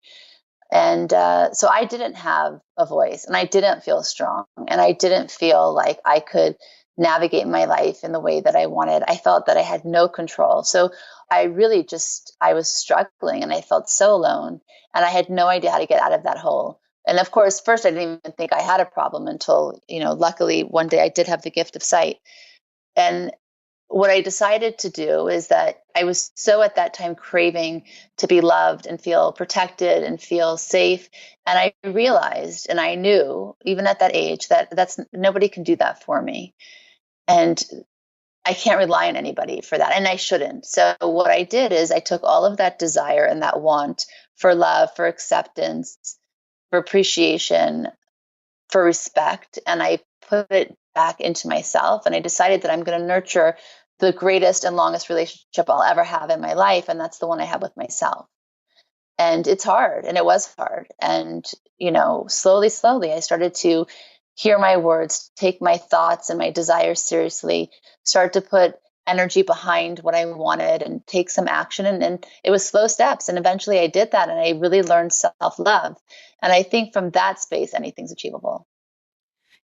And so I didn't have a voice, and I didn't feel strong, and I didn't feel like I could navigate my life in the way that I wanted. I felt that I had no control. So I was struggling, and I felt so alone, and I had no idea how to get out of that hole. And of course, first I didn't even think I had a problem until, luckily one day I did have the gift of sight. And what I decided to do is that I was so at that time craving to be loved and feel protected and feel safe. And I realized, and I knew even at that age, that nobody can do that for me. And I can't rely on anybody for that. And I shouldn't. So what I did is I took all of that desire and that want for love, for acceptance, for appreciation, for respect, and I put it back into myself. And I decided that I'm going to nurture the greatest and longest relationship I'll ever have in my life. And that's the one I have with myself. And it's hard. And it was hard. And, slowly, I started to hear my words, take my thoughts and my desires seriously, start to put energy behind what I wanted and take some action. And it was slow steps. And eventually I did that. And I really learned self-love. And I think from that space, anything's achievable.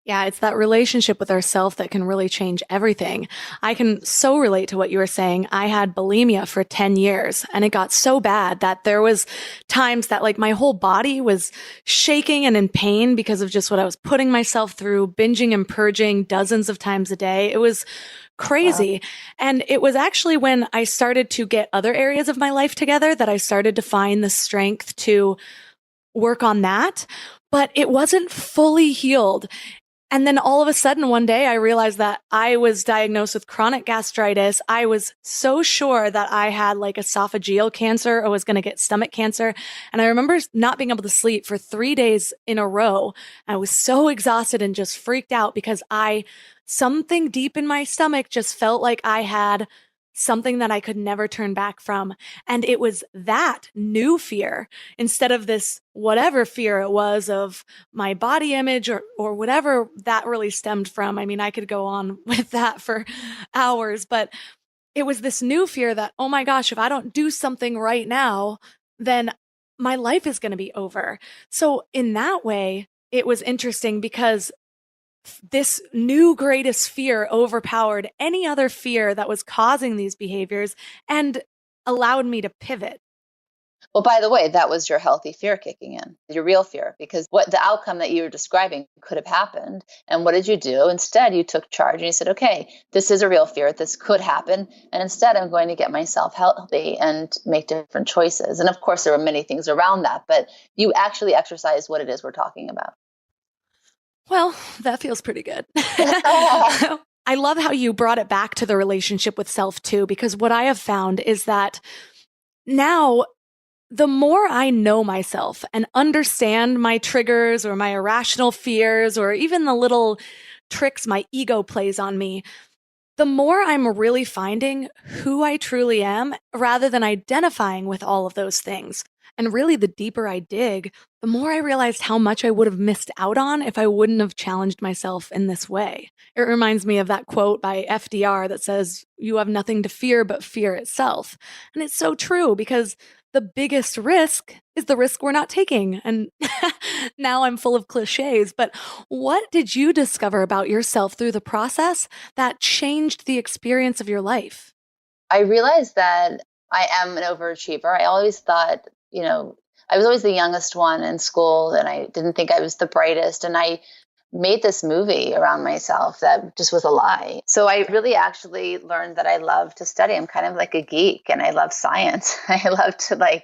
Yeah, it's that relationship with ourselves that can really change everything. I can so relate to what you were saying. I had bulimia for 10 years and it got so bad that there was times that like my whole body was shaking and in pain because of just what I was putting myself through, binging and purging dozens of times a day. It was crazy. Wow. And it was actually when I started to get other areas of my life together that I started to find the strength to work on that, but it wasn't fully healed. And then all of a sudden, one day, I realized that I was diagnosed with chronic gastritis. I was so sure that I had like esophageal cancer or was going to get stomach cancer. And I remember not being able to sleep for 3 days in a row. I was so exhausted and just freaked out because something deep in my stomach just felt like I had something that I could never turn back from. And it was that new fear instead of this whatever fear it was of my body image or whatever that really stemmed from. I mean, I could go on with that for hours, but it was this new fear that, oh my gosh, if I don't do something right now, then my life is going to be over. So in that way, it was interesting because this new greatest fear overpowered any other fear that was causing these behaviors and allowed me to pivot. Well, by the way, that was your healthy fear kicking in, your real fear, because what the outcome that you were describing could have happened. And what did you do? Instead, you took charge and you said, okay, this is a real fear. This could happen. And instead, I'm going to get myself healthy and make different choices. And of course, there were many things around that, but you actually exercised what it is we're talking about. Well, that feels pretty good. I love how you brought it back to the relationship with self too, because what I have found is that now the more I know myself and understand my triggers or my irrational fears or even the little tricks my ego plays on me, the more I'm really finding who I truly am rather than identifying with all of those things. And really, the deeper I dig, the more I realized how much I would have missed out on if I wouldn't have challenged myself in this way. It reminds me of that quote by FDR that says, "You have nothing to fear but fear itself." And it's so true because the biggest risk is the risk we're not taking. And now I'm full of cliches, but what did you discover about yourself through the process that changed the experience of your life? I realized that I am an overachiever. I always thought, I was always the youngest one in school and I didn't think I was the brightest. And I made this movie around myself that just was a lie. So I really actually learned that I love to study. I'm kind of like a geek and I love science. I love to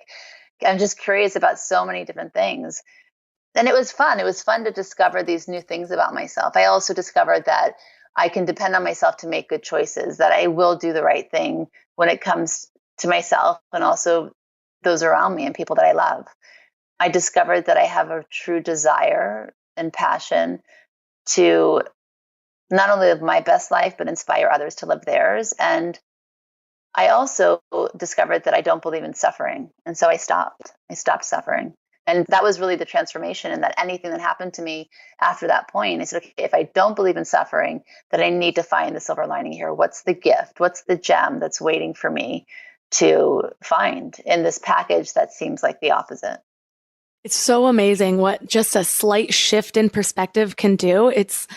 I'm just curious about so many different things. And it was fun. It was fun to discover these new things about myself. I also discovered that I can depend on myself to make good choices, that I will do the right thing when it comes to myself and also those around me and people that I love. I discovered that I have a true desire and passion to not only live my best life, but inspire others to live theirs. And I also discovered that I don't believe in suffering. And so I stopped suffering. And that was really the transformation, and that anything that happened to me after that point, I said, okay, if I don't believe in suffering, then I need to find the silver lining here. What's the gift? What's the gem that's waiting for me to find in this package that seems like the opposite? It's so amazing what just a slight shift in perspective can do. It's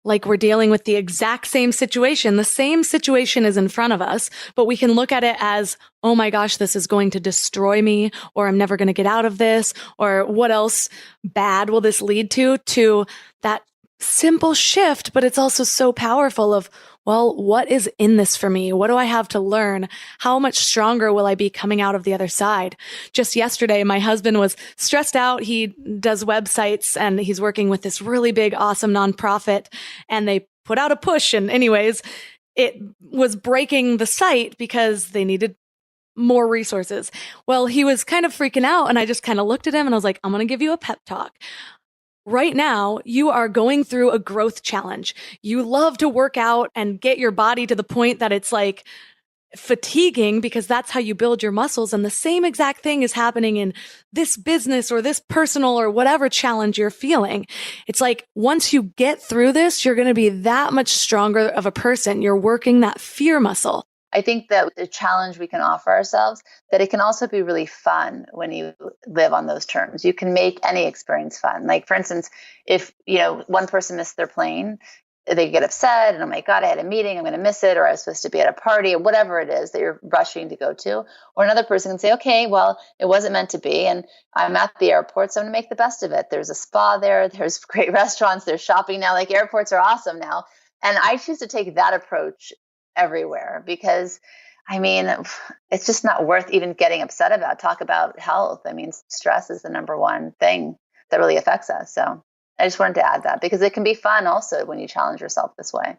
like we're dealing with the exact same situation. The same situation is in front of us, but we can look at it as, oh my gosh, this is going to destroy me, or I'm never going to get out of this, or what else bad will this lead to that simple shift, but it's also so powerful of, well, what is in this for me? What do I have to learn? How much stronger will I be coming out of the other side? Just yesterday, my husband was stressed out. He does websites and he's working with this really big, awesome nonprofit, and they put out a push. And anyways, it was breaking the site because they needed more resources. Well, he was kind of freaking out, and I just kind of looked at him and I was like, I'm going to give you a pep talk. Right now, you are going through a growth challenge. You love to work out and get your body to the point that it's like fatiguing, because that's how you build your muscles. And the same exact thing is happening in this business or this personal or whatever challenge you're feeling. It's like once you get through this, you're going to be that much stronger of a person. You're working that fear muscle. I think that the challenge we can offer ourselves, that it can also be really fun when you live on those terms. You can make any experience fun. Like, for instance, if, one person missed their plane, they get upset and, oh my God, I had a meeting, I'm going to miss it, or I was supposed to be at a party, or whatever it is that you're rushing to go to. Or another person can say, okay, well, it wasn't meant to be, and I'm at the airport, so I'm going to make the best of it. There's a spa there, there's great restaurants, there's shopping now. Like, airports are awesome now. And I choose to take that approach everywhere, because it's just not worth even getting upset about. Talk about health. Stress is the number one thing that really affects us. So I just wanted to add that, because it can be fun also when you challenge yourself this way.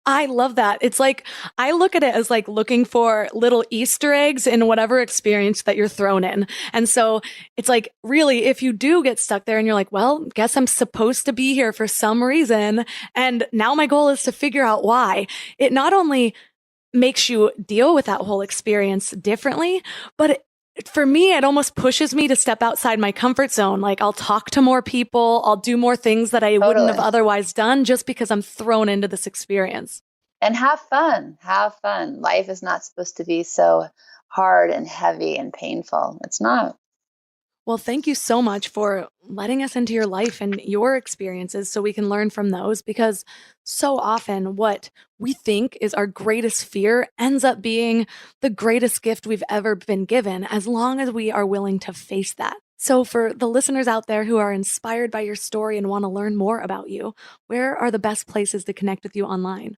I love that. It's like, I look at it as like looking for little Easter eggs in whatever experience that you're thrown in. And so it's like, really, if you do get stuck there and you're like, well, guess I'm supposed to be here for some reason, and now my goal is to figure out why, it not only makes you deal with that whole experience differently, but for me, it almost pushes me to step outside my comfort zone. Like, I'll talk to more people. I'll do more things that I wouldn't have otherwise done, just because I'm thrown into this experience. And have fun. Have fun. Life is not supposed to be so hard and heavy and painful. It's not. Well, thank you so much for letting us into your life and your experiences so we can learn from those, because so often what we think is our greatest fear ends up being the greatest gift we've ever been given, as long as we are willing to face that. So for the listeners out there who are inspired by your story and want to learn more about you, where are the best places to connect with you online?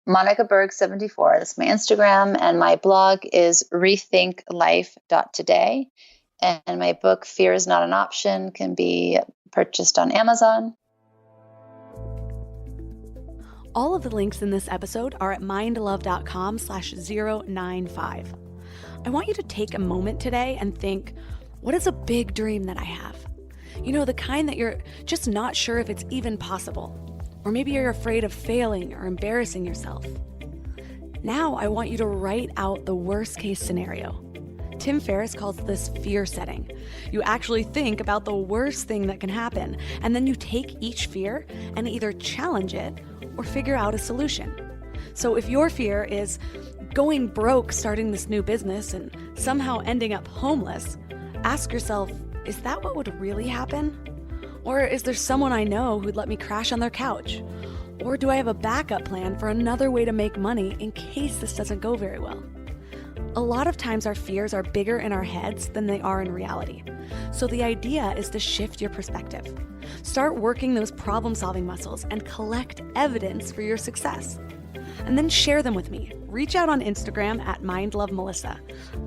Monica Berg 74. That's my Instagram, and my blog is rethinklife.today. And my book, Fear is Not an Option, can be purchased on Amazon. All of the links in this episode are at mindlove.com/095. I want you to take a moment today and think, what is a big dream that I have? The kind that you're just not sure if it's even possible. Or maybe you're afraid of failing or embarrassing yourself. Now I want you to write out the worst case scenario. Tim Ferriss calls this fear setting. You actually think about the worst thing that can happen, and then you take each fear and either challenge it or figure out a solution. So if your fear is going broke starting this new business and somehow ending up homeless, ask yourself, is that what would really happen? Or is there someone I know who'd let me crash on their couch? Or do I have a backup plan for another way to make money in case this doesn't go very well? A lot of times our fears are bigger in our heads than they are in reality. So the idea is to shift your perspective. Start working those problem-solving muscles and collect evidence for your success. And then share them with me. Reach out on Instagram at mindlovemelissa.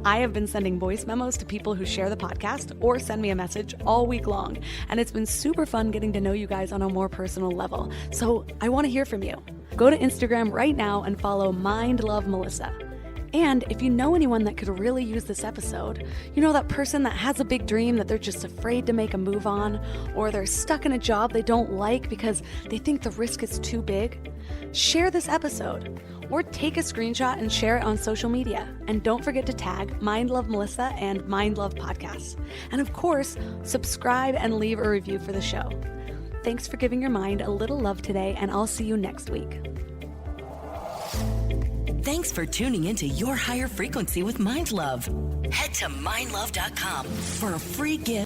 I have been sending voice memos to people who share the podcast or send me a message all week long, and it's been super fun getting to know you guys on a more personal level. So I want to hear from you. Go to Instagram right now and follow mindlovemelissa. And if you know anyone that could really use this episode, that person that has a big dream that they're just afraid to make a move on, or they're stuck in a job they don't like because they think the risk is too big, share this episode or take a screenshot and share it on social media. And don't forget to tag Mind Love Melissa and Mind Love Podcasts. And of course, subscribe and leave a review for the show. Thanks for giving your mind a little love today, and I'll see you next week. Thanks for tuning into Your Higher Frequency with Mind Love. Head to mindlove.com for a free gift.